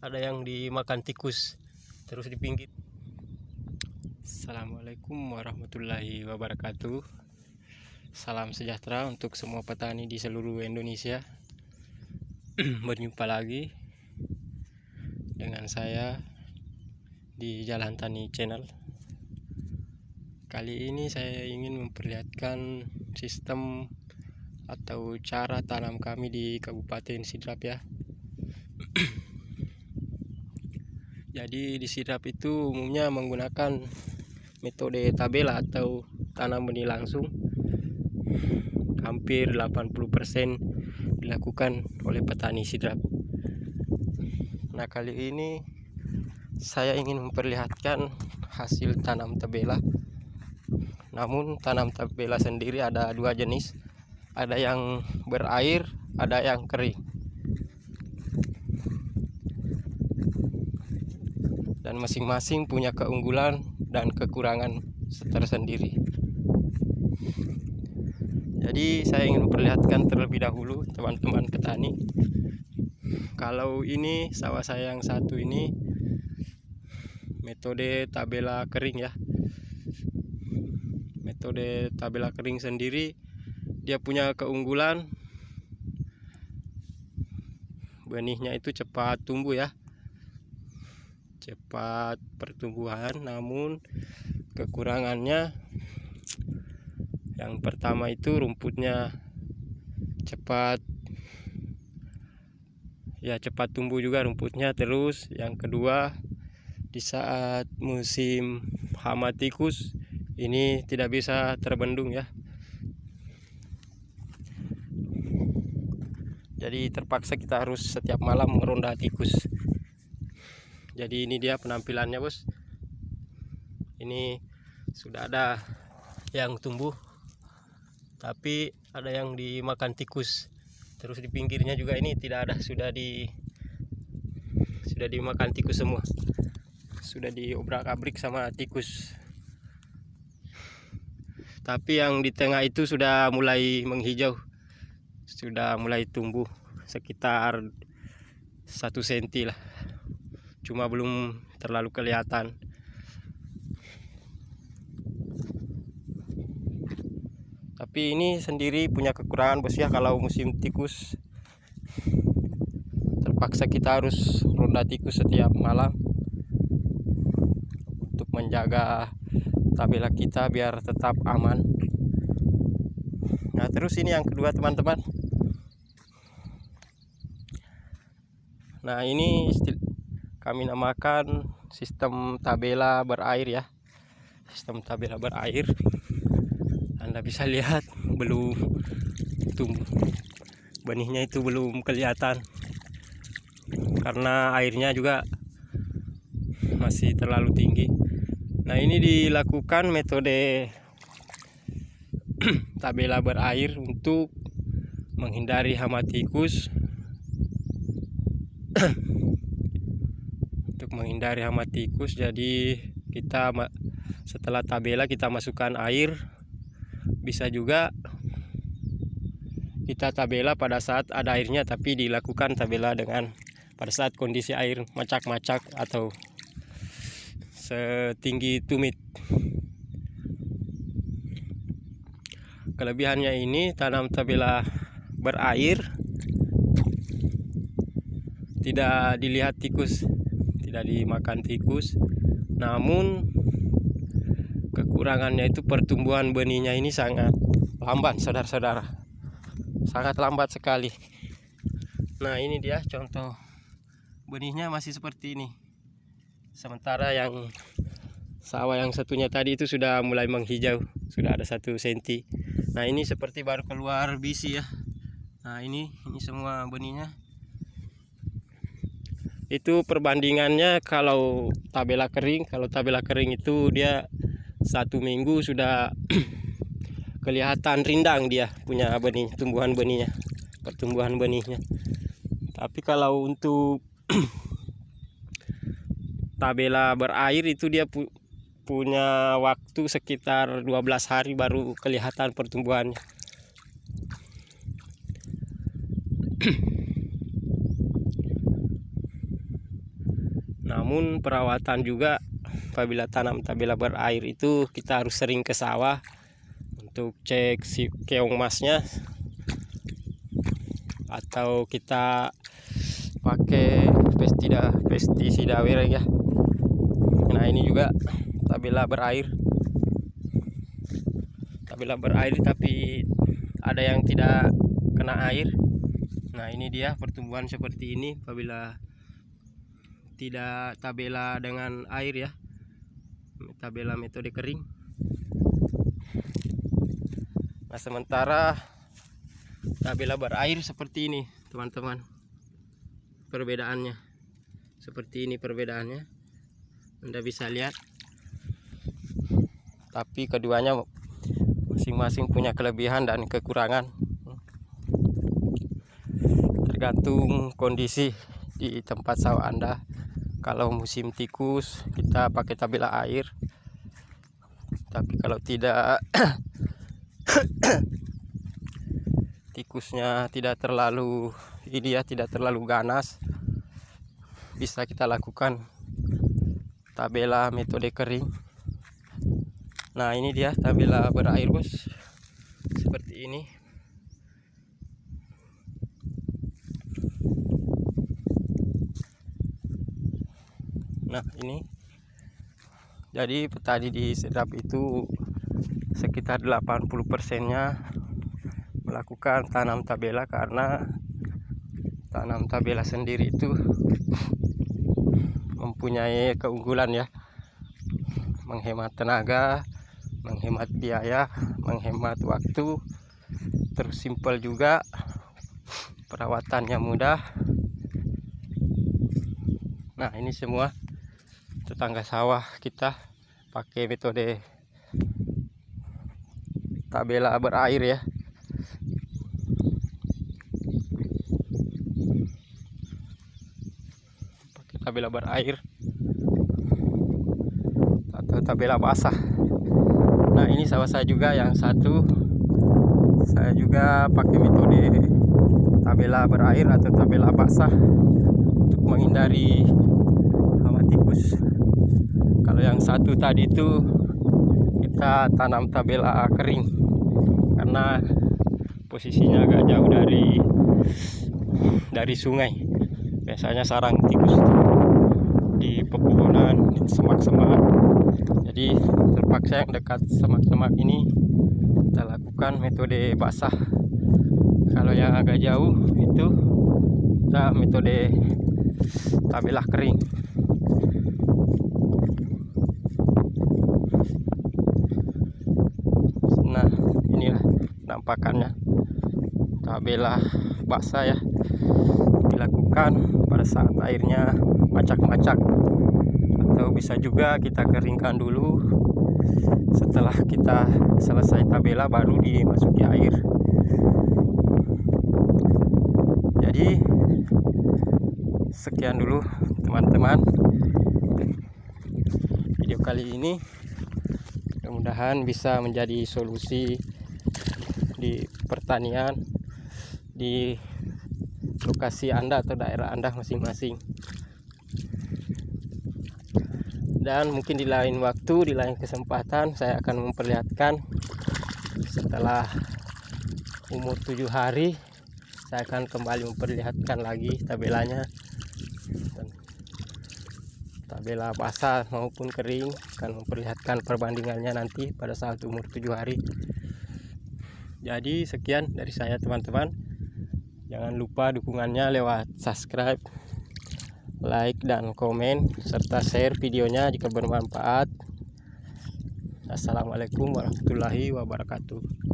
ada yang dimakan tikus terus di pinggir. Assalamualaikum warahmatullahi wabarakatuh. Salam sejahtera untuk semua petani di seluruh Indonesia. Berjumpa lagi dengan saya di Jalan Tani Channel. Kali ini saya ingin memperlihatkan sistem atau cara tanam kami di Kabupaten Sidrap ya. Jadi di Sidrap itu umumnya menggunakan metode tabela atau tanam benih langsung. Hampir 80% dilakukan oleh petani Sidrap. Nah, kali ini saya ingin memperlihatkan hasil tanam tabela. Namun tanam tabela sendiri ada dua jenis. Ada yang berair, ada yang kering. Dan masing-masing punya keunggulan dan kekurangan tersendiri. Jadi saya ingin memperlihatkan terlebih dahulu teman-teman petani. Kalau ini sawah saya yang satu ini metode tabela kering ya. Metode tabela kering sendiri dia punya keunggulan benihnya itu cepat tumbuh ya. Cepat pertumbuhan, namun kekurangannya yang pertama itu rumputnya cepat tumbuh juga rumputnya. Terus yang kedua, di saat musim hama tikus ini tidak bisa terbendung ya. Jadi terpaksa kita harus setiap malam meronda tikus. Jadi ini dia penampilannya bos. Ini sudah ada yang tumbuh, tapi ada yang dimakan tikus. Terus di pinggirnya juga ini tidak ada, sudah dimakan tikus semua. Sudah diobrak-abrik sama tikus. Tapi yang di tengah itu sudah mulai menghijau. Sudah mulai tumbuh sekitar 1 cm lah. Cuma belum terlalu kelihatan. Tapi ini sendiri punya kekurangan bos ya. Kalau musim tikus terpaksa kita harus ronda tikus setiap malam untuk menjaga tabela kita biar tetap aman. Nah, terus ini yang kedua teman-teman. Nah, ini kami namakan sistem tabela berair ya. Sistem tabela berair. Anda bisa lihat belum tumbuh. Benihnya itu belum kelihatan. Karena airnya juga masih terlalu tinggi. Nah, ini dilakukan metode tabela berair untuk menghindari hama tikus. Untuk menghindari hama tikus, jadi kita setelah tabela kita masukkan air. Bisa juga kita tabela pada saat ada airnya, tapi dilakukan tabela dengan pada saat kondisi air macak-macak atau setinggi tumit. Kelebihannya ini tanam tabela berair tidak dilihat tikus, tidak dimakan tikus. Namun kekurangannya itu pertumbuhan benihnya ini sangat lambat saudara-saudara. Sangat lambat sekali. Nah, ini dia contoh benihnya masih seperti ini. Sementara yang sawah yang satunya tadi itu sudah mulai menghijau, sudah ada 1 cm. Nah, ini seperti baru keluar biji ya. Nah, ini semua benihnya. Itu perbandingannya kalau tabela kering. Kalau tabela kering itu dia 1 minggu sudah kelihatan rindang dia punya benih, tumbuhan benihnya, pertumbuhan benihnya. Tapi kalau untuk tabela berair itu dia punya waktu sekitar 12 hari baru kelihatan pertumbuhannya. Namun perawatan juga apabila tanam tabela berair itu kita harus sering ke sawah untuk cek si keong emasnya, atau kita pakai pestisida ya. Nah ini juga tabela berair tapi ada yang tidak kena air. Nah ini dia pertumbuhan seperti ini apabila tidak tabela dengan air ya, tabela metode kering. Nah sementara tabela berair seperti ini teman-teman, perbedaannya seperti ini. Perbedaannya Anda bisa lihat, tapi keduanya masing-masing punya kelebihan dan kekurangan, tergantung kondisi di tempat sawah Anda. Kalau musim tikus kita pakai tabela air, tapi kalau tidak tikusnya tidak terlalu tidak terlalu ganas, bisa kita lakukan tabela metode kering. Nah ini dia tabela berair bos, seperti ini. Nah ini jadi petani di Sedap itu sekitar 80%-nya melakukan tanam tabela, karena tanam tabela sendiri itu mempunyai keunggulan ya, menghemat tenaga, menghemat biaya, menghemat waktu, terus simpel juga, perawatannya mudah. Nah ini semua tetangga sawah kita pakai metode tabela berair ya. Pakai tabela berair atau tabela basah. Nah ini sawah saya juga yang satu, saya juga pakai metode tabela berair atau tabela basah untuk menghindari hama tikus. Kalau yang satu tadi itu kita tanam tabela kering karena posisinya agak jauh dari sungai. Biasanya sarang tikus itu di pepohonan, semak-semak. Jadi terpaksa yang dekat semak-semak ini kita lakukan metode basah. Kalau yang agak jauh itu kita metode tabela kering. Nah inilah nampakannya tabela basah ya, dilakukan pada saat airnya macak-macak, atau bisa juga kita keringkan dulu. Setelah kita selesai tabela baru dimasuki air. Jadi sekian dulu teman-teman video kali ini, mudah-mudahan bisa menjadi solusi di pertanian di lokasi Anda atau daerah Anda masing-masing. Dan mungkin di lain waktu, di lain kesempatan saya akan memperlihatkan setelah umur 7 hari, saya akan kembali memperlihatkan lagi tabelanya, dan tabela basah maupun kering, akan memperlihatkan perbandingannya nanti pada saat umur 7 hari. Jadi sekian dari saya teman-teman, jangan lupa dukungannya lewat subscribe, like dan komen, serta share videonya jika bermanfaat. Assalamualaikum warahmatullahi wabarakatuh.